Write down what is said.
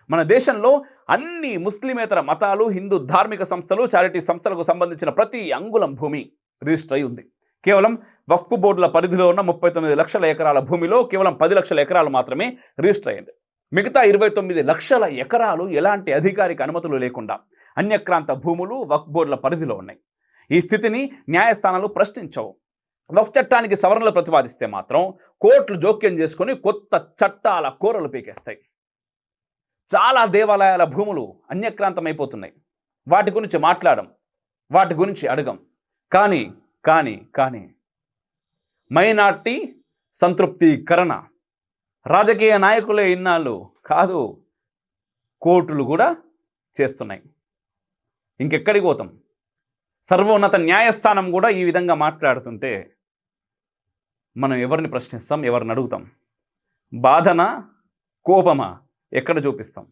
మన దేశంలో అన్ని ముస్లిమేతర మతాలు, హిందూ ధార్మిక సంస్థలు, చారిటీ సంస్థలకు సంబంధించిన ప్రతి అంగుళం భూమి రిజిస్టర్ అయి ఉంది. కేవలం వక్ఫ్ బోర్డుల పరిధిలో ఉన్న 39 లక్షల ఎకరాల భూమిలో కేవలం 10 లక్షల ఎకరాలు మాత్రమే రిజిస్టర్ అయింది. మిగతా 29 లక్షల ఎకరాలు ఎలాంటి అధికారిక అనుమతులు లేకుండా అన్యక్రాంత భూములు వక్ఫ్ బోర్డుల పరిధిలో ఉన్నాయి. ఈ స్థితిని న్యాయస్థానాలు ప్రశ్నించవు. వక్ఫ్ చట్టానికి సవరణలు ప్రతిపాదిస్తే మాత్రం కోర్టులు జోక్యం చేసుకొని కొత్త చట్టాల కోరలు పీకేస్తాయి. చాలా దేవాలయాల భూములు అన్యక్రాంతమైపోతున్నాయి. వాటి గురించి మాట్లాడడం, వాటి గురించి అడగం. కానీ కానీ కానీ మైనార్టీ సంతృప్తీకరణ రాజకీయ నాయకులే ఇన్నాళ్ళు కాదు, కోర్టులు కూడా చేస్తున్నాయి. ఇంకెక్కడికి పోతాం? సర్వోన్నత న్యాయస్థానం కూడా ఈ విధంగా మాట్లాడుతుంటే మనం ఎవరిని ప్రశ్నిస్తాం? ఎవరిని అడుగుతాం? బాధన, కోపమా ఎక్కడ చూపిస్తాం?